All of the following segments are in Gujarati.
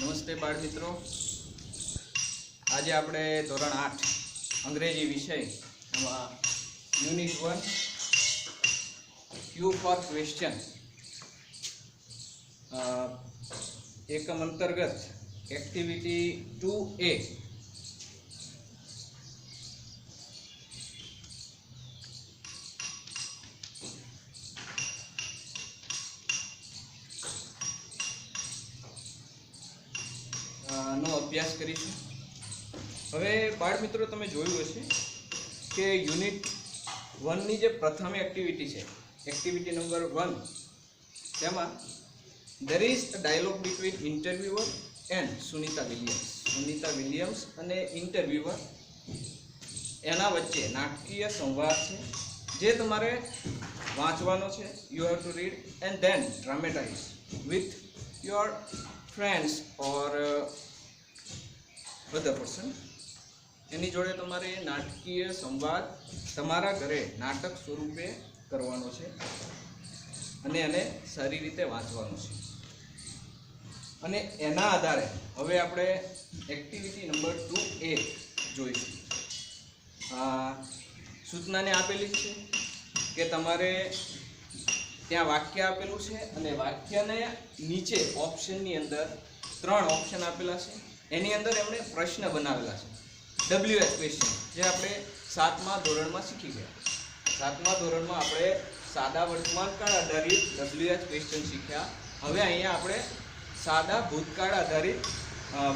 નમસ્તે બાળ મિત્રો, આજે આપણે ધોરણ 8 અંગ્રેજી વિષય એમાં યુનિટ 1 ક્યુ ફોર ક્વેશ્ચન એકમ અંતર્ગત એક્ટિવિટી 2A નો અભ્યાસ કરીશું। હવે બાળ મિત્રો, તમે જોયું હશે કે યુનિટ 1 ની જે પ્રથમ એક્ટિવિટી છે, એક્ટિવિટી નંબર 1, તેમાં there is a dialogue between interviewer and Sunita Williams અને ઇન્ટરવ્યુઅર એના વચ્ચે નાટકીય સંવાદ છે, જે તમારે વાંચવાનો છે। you have to read and then dramatize with your friends or other person। એની જોડે તમારે નાટકીય સંવાદ તમારા ઘરે નાટક સ્વરૂપે કરવાનો છે અને એને સારી રીતે વાંચવાનું છે। અને એના આધારે હવે આપણે એક્ટિવિટી નંબર 2A જોઈશું। સૂચનાને આપેલી છે કે તમારે ત્યાં વાક્ય આપેલું છે અને વાક્યને નીચે ઓપ્શનની અંદર 3 ઓપ્શન આપેલા છે, એની અંદર એમણે પ્રશ્ન બનાવેલા છે, WH ક્વેશ્ચન, જે આપણે 7મા ધોરણમાં શીખી ગયા। 7મા ધોરણમાં આપણે સાદા વર્તમાનકાળ આધારિત WH ક્વેશ્ચન શીખ્યા। હવે અહીંયા આપણે સાદા ભૂતકાળ આધારિત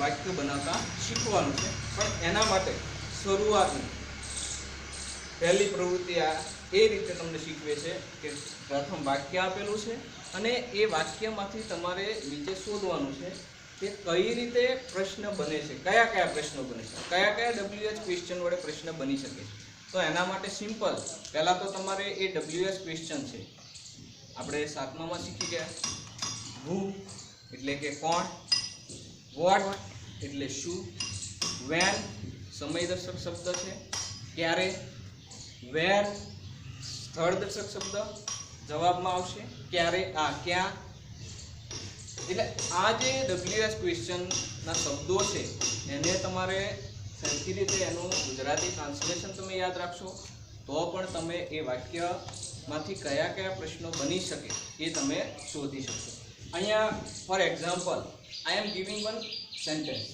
વાક્ય બનાવતા શીખવાનું છે, પણ એના માટે શરૂઆતની પહેલી પ્રવૃત્તિ એ રીતે તમને શીખવે છે કે પ્રથમ વાક્ય આપેલું છે અને એ વાક્યમાંથી તમારે નીચે શોધવાનું છે કે કઈ રીતે પ્રશ્ન બને છે, કયા કયા પ્રશ્નો બને છે, કયા કયા WH ક્વેશ્ચન વડે પ્રશ્ન બની શકે છે। તો એના માટે સિમ્પલ, પહેલાં તો તમારે એ WH ક્વેશ્ચન છે આપણે 7મામાં શીખી ગયા। હુ એટલે કે કોણ, વોટ એટલે શું, વેન સમયદર્શક શબ્દ છે, ક્યારે, વેર સ્થળદર્શક શબ્દ જવાબમાં આવશે, ક્યારે ક્યાં। એટલે આ જે WH ક્વેશ્ચનના શબ્દો છે એને તમારે સરખી રીતે એનું ગુજરાતી ટ્રાન્સલેશન તમે યાદ રાખશો તો પણ તમે એ વાક્યમાંથી કયા કયા પ્રશ્નો બની શકે એ તમે શોધી શકશો। અહીંયા for example I am giving one sentence.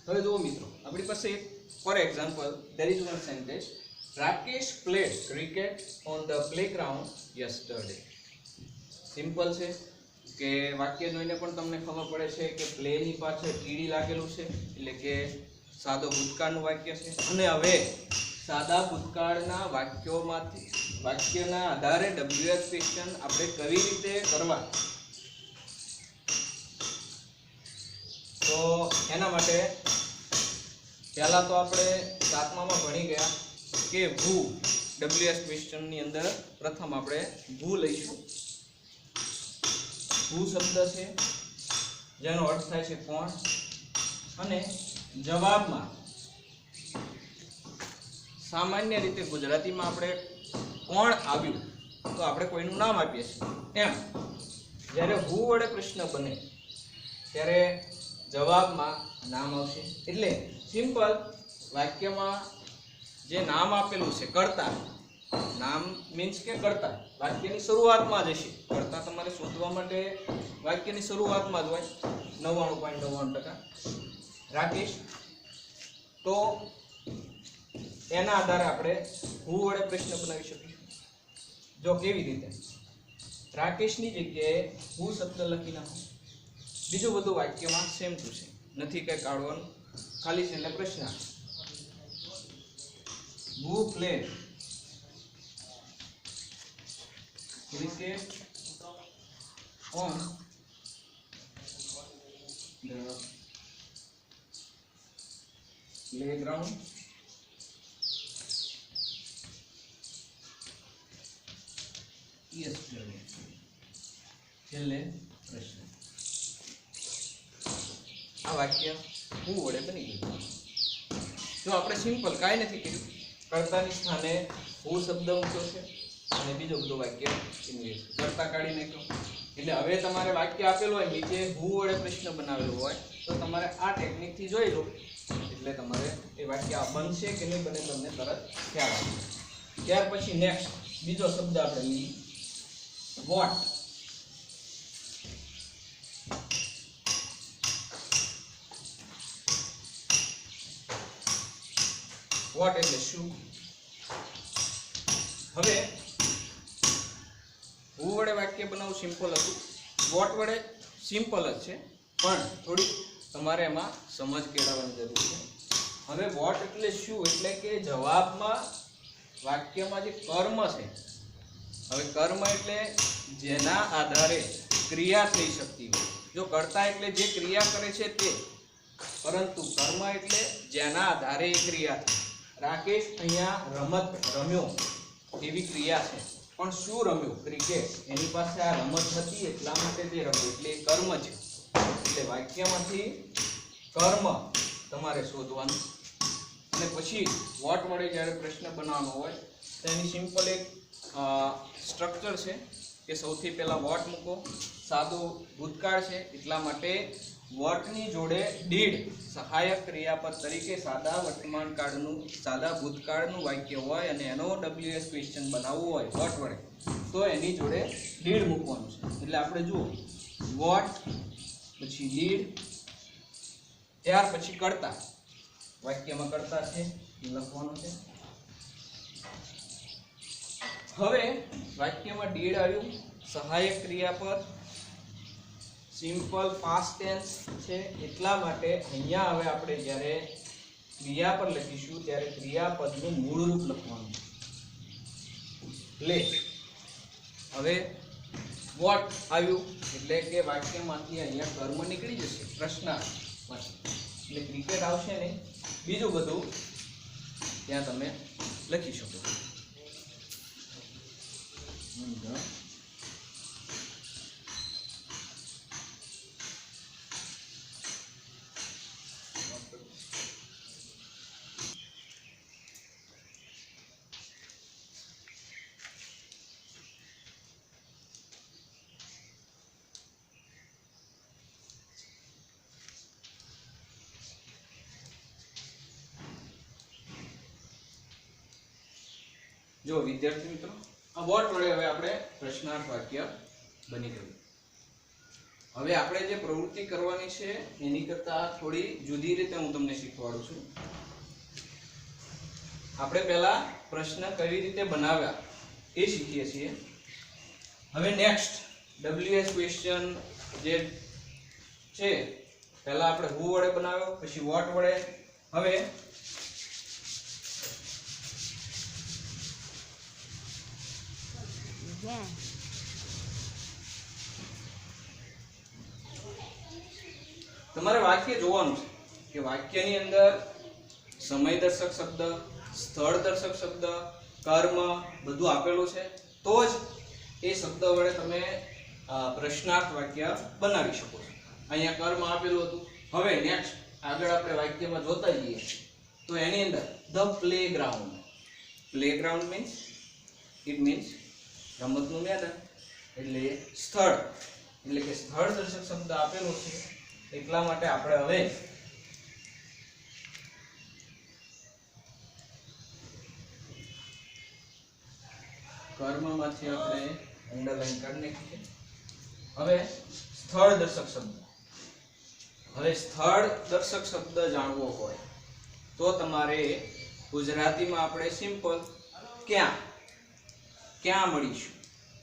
હવે જુઓ મિત્રો, આપણી પાસે એક for example there is one sentence, Rakesh played cricket on the playground yesterday। Simple છે કે વાક્ય જોઈને પણ તમને ખબર પડે છે કે પ્લે ની પાછળ ઈડી લાગેલું છે, એટલે કે સાદો ભૂતકાળનું વાક્ય છે। અને હવે સાદા ભૂતકાળના વાક્યના આધારે WH ક્વેશ્ચન આપણે કેવી રીતે કરવા, તો એના માટે પહેલા તો આપણે 7મામાં ભણી ગયા કે હુ, WH ક્વેશ્ચનની અંદર પ્રથમ આપણે હુ લઈશું। હુ શબ્દ છે જેનો અર્થ થાય છે કોણ, અને જવાબમાં સામાન્ય રીતે ગુજરાતીમાં આપણે કોણ આવ્યું તો આપણે કોઈનું નામ આપીએ છીએ, એમ જ્યારે હુ વડે પ્રશ્ન બને ત્યારે જવાબમાં નામ આવશે। એટલે સિમ્પલ વાક્યમાં જે નામ આપેલું છે કર્તા, નામ મીન્સ કે કર્તા વાક્યની શરૂઆતમાં જ હશે। કર્તા તમારે શોધવા માટે વાક્યની શરૂઆતમાં જ હોય 99.99%। રાકેશ, તો એના આધારે આપણે હું વડે પ્રશ્ન બનાવી શકીશું. જો કેવી રીતે, રાકેશની જગ્યાએ હું શબ્દ લખી નાખો. બીજું બધું વાક્યમાં સેમ ટુ સેમ, નથી કઈ કાઢવાનું, ખાલી છે એટલે પ્રશ્ન. who played cricket on the playground yesterday. છેલ્લે પ્રશ્ન. આ વાક્ય હું વડે બની ગયું. જો આપણે સિમ્પલ કાંઈ નથી કર્યું, કર્તાની સ્થાને હું શબ્દ મૂક્યો છે અને બીજો બધો વાક્ય ઇંગ્લિશ કર્તા કાઢી નાખ્યો. એટલે હવે તમારે વાક્ય આપેલું હોય નીચે હું વડે પ્રશ્ન બનાવેલો હોય તો તમારે આ ટેકનિકથી જોઈ લો, એટલે તમારે એ વાક્ય બનશે કે નહીં બને તમને તરત ખ્યાલ આવશે. ત્યાર પછી નેક્સ્ટ બીજો શબ્દ આપણે લઈએ, વોટ. વોટ એટલે શું? હવે હું વડે વાક્ય બનાવવું સિમ્પલ હતું, વોટ વડે સિમ્પલ જ છે, પણ થોડી તમારે એમાં સમજ કેળવવાની જરૂર છે. હવે વોટ એટલે શું, એટલે કે જવાબમાં વાક્યમાં જે કર્મ છે, હવે કર્મ એટલે જેના આધારે ક્રિયા થઈ શકતી હોય. જો કર્તા એટલે જે ક્રિયા કરે છે તે, પરંતુ કર્મ એટલે જેના આધારે એ ક્રિયા થાય. રાકેશ અહીંયા રમત રમ્યો એવી ક્રિયા છે, પણ શું રમ્યો? ક્રિકેટ. એની પાસે આ રમત હતી એટલા માટે તે રમ્યો, એટલે એ કર્મ છે. એટલે વાક્યમાંથી કર્મ તમારે શોધવાનું. અને પછી વોટ વડે જ્યારે પ્રશ્ન બનાવવાનો હોય તો એની સિમ્પલ એક સ્ટ્રક્ચર છે કે સૌથી પહેલા વોટ મૂકો. સાદો ભૂતકાળ છે એટલા માટે વોટની જોડે ડીડ સહાયક ક્રિયાપદ તરીકે સાદા ભૂતકાળનું વાક્ય હોય અને એનો WS ક્વેશ્ચન બનાવવું હોય વોટ વડે તો એની જોડે ડીડ મૂકવાનું છે. એટલે આપણે જુઓ, વોટ પછી ડીડ, ત્યાર પછી કર્તા. વાક્યમાં કર્તા છે એ લખવાનું છે. હવે વાક્યમાં ડીડ આવ્યું, સહાયક ક્રિયાપદ સિમ્પલ પાસ્ટ ટેન્સ છે એટલા માટે અહીંયા હવે આપણે જ્યારે ક્રિયાપદ લખીશું ત્યારે ક્રિયાપદનું મૂળ રૂપ લખવાનું લે. હવે વોટ આવ્યું એટલે કે વાક્યમાંથી અહીંયા કર્મ નીકળી જશે પ્રશ્નાર્થમાંથી, એટલે ક્રિકેટ આવશે નહીં, બીજું બધું ત્યાં તમે લખી શકો. જો વિદ્યાર્થી મિત્રો, આ વોટ વડે હવે આપણે પ્રશ્નાર્થ વાક્ય બની ગયું. હવે આપણે જે પ્રવૃત્તિ કરવાની છે એની કરતા થોડી જુદી રીતે હું તમને શીખવાડું છું. આપણે પહેલા પ્રશ્ન કઈ રીતે બનાવ્યા એ શીખીએ છીએ. હવે નેક્સ્ટ WS ક્વેશ્ચન જે છે પહેલા આપણે હુ વડે બનાવ્યો, પછી વોટ વડે. હવે તમારે વાક્ય જોવાનું છે કે વાક્યની અંદર સમય દર્શક શબ્દ, સ્થળ દર્શક શબ્દ, કર્મ બધું આપેલું છે તો જ એ શબ્દ વડે તમે પ્રશ્નાર્થ વાક્ય બનાવી શકો છો. અહીંયા કર્મ આપેલું હતું. હવે નેક્સ્ટ આગળ આપણે વાક્યમાં જોતા જઈએ તો એની અંદર ધ પ્લેગ્રાઉન્ડ. પ્લેગ્રાઉન્ડ મીન્સ રમતનું મેદાન, એટલે સ્થળ, એટલે કે સ્થળ દર્શક શબ્દ આપેલો છે એટલા માટે આપણે હવે કર્મમાંથી આપણે અંડરલાઈન કરી નાખીએ. હવે સ્થળ દર્શક શબ્દ. હવે સ્થળ દર્શક શબ્દ જાણવો હોય તો તમારે ગુજરાતીમાં આપણે સિમ્પલ ક્યાં, ક્યાં મળીશું,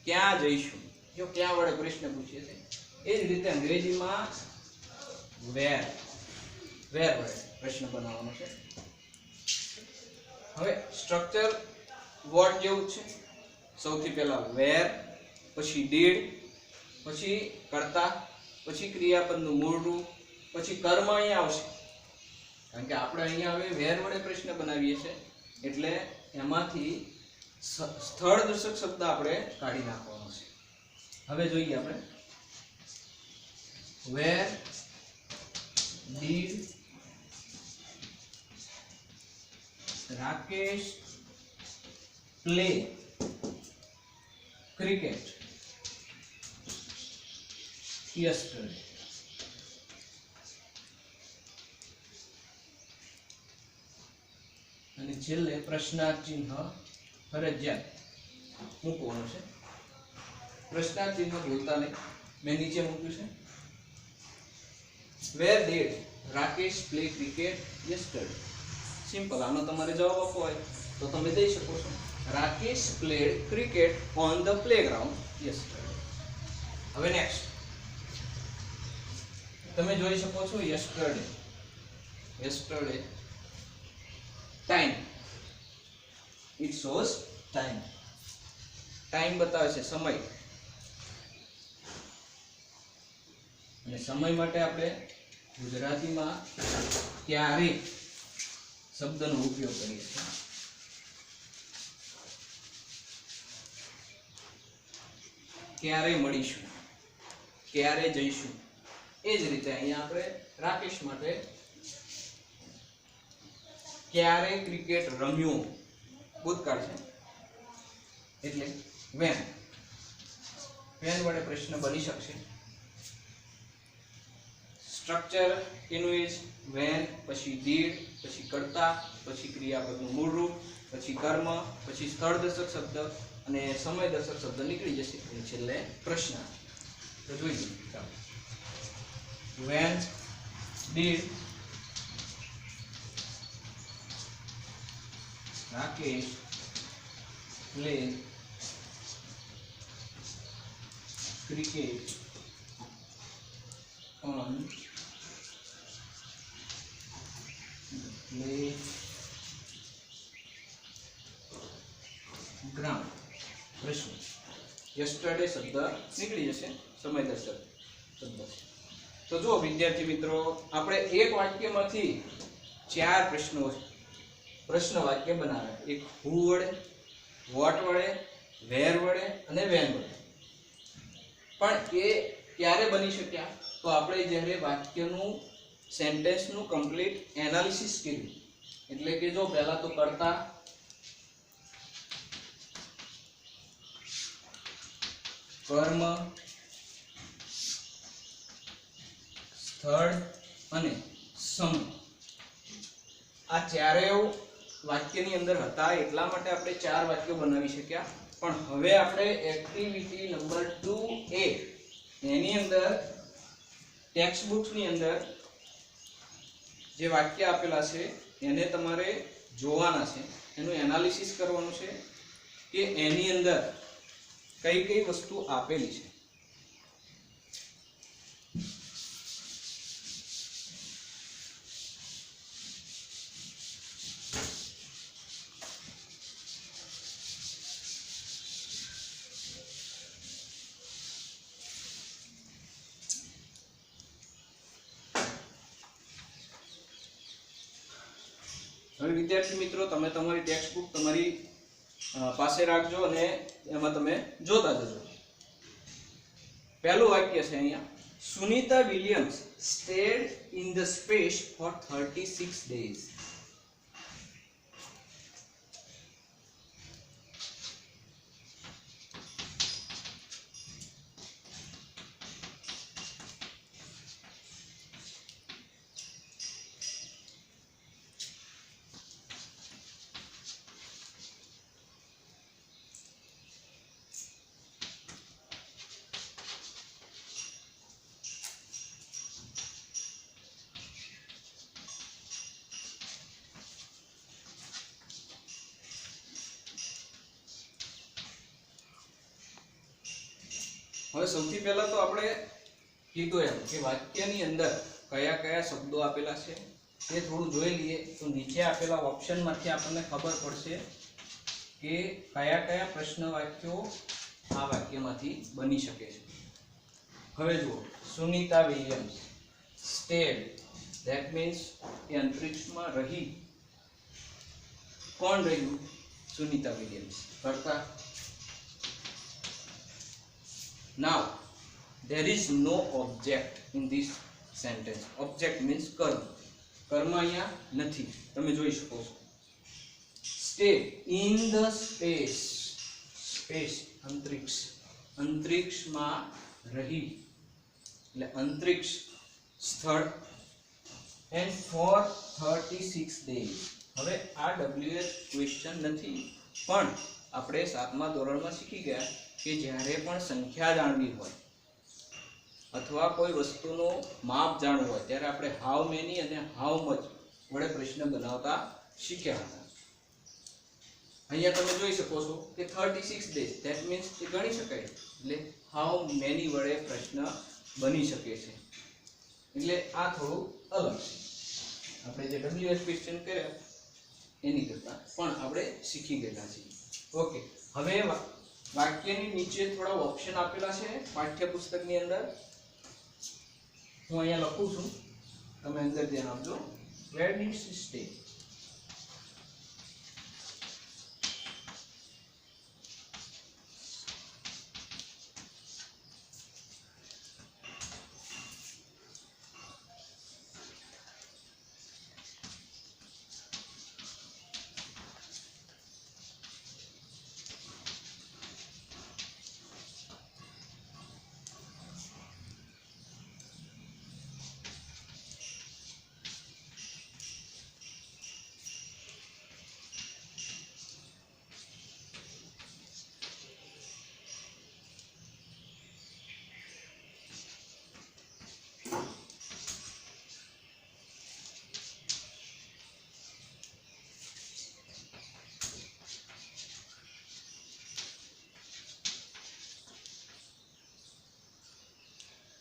ક્યાં જઈશું, જો ક્યાં વડે પ્રશ્ન પૂછીએ છે. એ જ રીતે અંગ્રેજીમાં વેર, વેર વડે પ્રશ્ન બનાવવાનો છે. હવે સ્ટ્રક્ચર વર્ડ જેવું છે. સૌથી પહેલા વેર, પછી ડીડ, પછી કર્તા, પછી ક્રિયાપદનું મૂળ રૂપ, પછી કર્મ અહીંયા આવશે. કારણ કે આપણે અહીંયા હવે વેર વડે પ્રશ્ન બનાવીએ છીએ એટલે એમાંથી સ્થળ દર્શક શબ્દ આપણે કાઢી નાખવાનો છે. હવે જોઈએ આપણે where did Rakesh play cricket yesterday. અને છેલ્લે પ્રશ્નાર્થ ચિહ્ન ફરજિયાત મૂકવાનું છે. પ્રશ્નાર્થ ચિહ્ન ભૂલતા નહીં, મેં નીચે મૂક્યું છે. Where did Rakesh play cricket yesterday. Simple. આનો તમારે જવાબ આપવો હોય તો તમે દઈ શકો છો. Rakesh played cricket on the playground yesterday. હવે નેક્સ્ટ તમે જોઈ શકો છો yesterday, yesterday time, it shows time. Time બતાવે છે સમય. અને સમય માટે આપણે ગુજરાતીમાં ક્યારે શબ્દનો ઉપયોગ કરીએ છીએ. ક્યારે મળીશું, ક્યારે જઈશું. એ જ રીતે અહીંયા આપણે રાકેશ માટે ક્યારે ક્રિકેટ રમ્યું, ભૂતકાળ છે એટલે વેન. વેન વડે પ્રશ્ન બની શકશે. સ્ટ્રક્ચર એનું એ જ વેન, પછી ડીડ, પછી કર્તા, પછી ક્રિયાપદનું મૂળ રૂપ, પછી કર્મ, પછી સ્થળ દર્શક શબ્દ અને સમય દર્શક શબ્દ નીકળી જશે. અને છેલ્લે પ્રશ્ન. તો જોઈએ ચાલો. When did Rakesh play cricket on the playground? પ્રશ્ન. યસ્ટરડે શબ્દ નીકળી જશે, સમય દર્શક શબ્દ. તો જો વિદ્યાર્થી મિત્રો, આપણે એક વાક્યમાંથી 4 પ્રશ્ન વાક્ય બનાવ્યા. એક હુ વડે, વોટ વડે, વેર વડે અને વેન વડે. પણ એ ક્યારે બની શક્યા? તો આપણે જ્યારે વાક્યનું સેન્ટેન્સનું કમ્પ્લીટ એનાલિસિસ કર્યું. એટલે કે જો પહેલા તો કર્તા, કર્મ, સ્થળ અને સમય, આ ચારેય વાક્યની અંદર હતા. એટલા માટે આપણે 4 વાક્યો બનાવી શક્યા. પણ હવે આપણે એક્ટિવિટી નંબર 2A એની અંદર ટેક્સ્ટ બુક્સની અંદર જે વાક્ય આપેલા છે એને તમારે જોવાના છે, એનું એનાલિસિસ કરવાનું છે કે એની અંદર કઈ કઈ વસ્તુ આપેલી છે. હવે વિદ્યાર્થી મિત્રો, તમે તમારી ટેક્સ્ટ બુક તમારી પાસે રાખજો અને એમાં તમે જોતા જજો. પહેલું વાક્ય છે અહીંયા, Sunita Williams stayed in the space for 36 days. હવે સૌથી પહેલા તો આપણે કીધું એમ કે વાક્યની અંદર કયા કયા શબ્દો આપેલા છે તે થોડું જોઈ લઈએ તો નીચે આપેલા ઓપ્શનમાંથી આપણને ખબર પડશે કે કયા કયા પ્રશ્ન વાક્યો આ વાક્યમાંથી બની શકે છે. હવે જુઓ, Sunita Williams stayed, that means એ અંતરિક્ષમાં રહી. કોણ રહ્યું? સુનીતા વિલિયમ્સ. કરતા. Now there is no object in this sentence. Object means કર્મ. કર્મ અહીંયા નથી, તમે જોઈ શકો છો. Stay in the space. Space અંતરિક્ષ. અંતરિક્ષમાં રહી એટલે અંતરિક્ષ સ્થળ. and for 36 days. હવે આ WH ક્વેશ્ચન નથી, પણ આપણે 7મા ધોરણમાં શીખી ગયા કે જ્યારે પણ સંખ્યા જાણવી હોય અથવા કોઈ વસ્તુનું માપ જાણવું હોય ત્યારે આપણે હાઉ મેની અને હાઉ મચ વડે પ્રશ્ન બનાવતા શીખ્યા હતા. અહીંયા તમે જોઈ શકો છો કે 36 ડેઝ, ધેટ મીન્સ એ ગણી શકાય એટલે હાઉ મેની વડે પ્રશ્ન બની શકે છે. એટલે આ થોડું અલગ છે. આપણે જે WH ક્વેશ્ચન કર્યા એની કરતા પણ આપણે શીખી ગયેલા છીએ. ઓકે, હવે વાક્યની નીચે થોડા ઓપ્શન આપેલા છે પાઠ્યપુસ્તકની અંદર. હું અહીંયા લખું છું, તમે અંદર ધ્યાન આપજો. Where did she stay?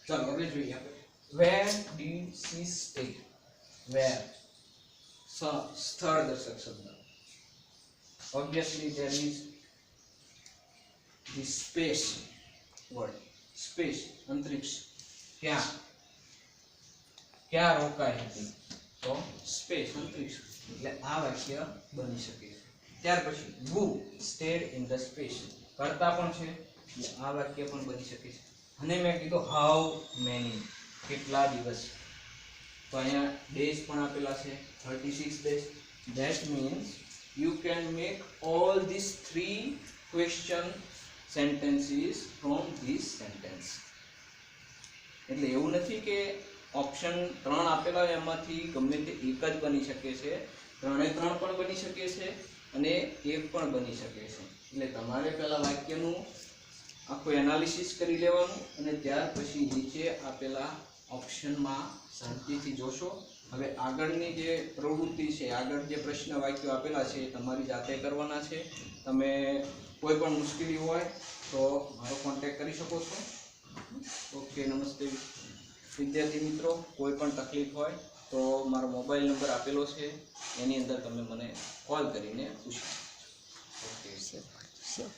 ચાલો હવે જોઈએ આપણે. Where did she stay? Where સ્થળ દર્શક શબ્દ. Obviously there is the space word. Space અંતરિક્ષ. ક્યાં રોકાઈ હતી? તો સ્પેસ અંતરિક્ષ એટલે આ વાક્ય બની શકે છે. ત્યાર પછી who stayed in the space કરતા પણ છે એટલે આ વાક્ય પણ બની શકે છે. અને મેં કીધું હાઉ મેની કેટલા દિવસ, તો અહીંયા ડેઝ પણ આપેલા છે 36 days. That means you can make all these 3 question sentences from this sentence. એટલે એવું નથી કે ઓપ્શન 3 આપેલા હોય એમાંથી ગમે તે એક જ બની શકે છે, 3 પણ બની શકે છે અને એક પણ બની શકે છે. એટલે તમારે પહેલા વાક્યનું આખું એનાલિસિસ કરી લેવાનું અને ત્યાર પછી નીચે આપેલા ઓપ્શનમાં શાંતિથી જોશો. હવે આગળની જે પ્રવૃત્તિ છે, આગળ જે પ્રશ્ન વાક્યો આપેલા છે એ તમારી જાતે કરવાના છે. તમે કોઈ પણ મુશ્કેલી હોય તો મારો કોન્ટેક્ટ કરી શકો છો. ઓકે, નમસ્તે વિદ્યાર્થી મિત્રો. કોઈ પણ તકલીફ હોય તો મારો મોબાઈલ નંબર આપેલો છે, એની અંદર તમે મને કોલ કરીને પૂછી શકો. Okay sir.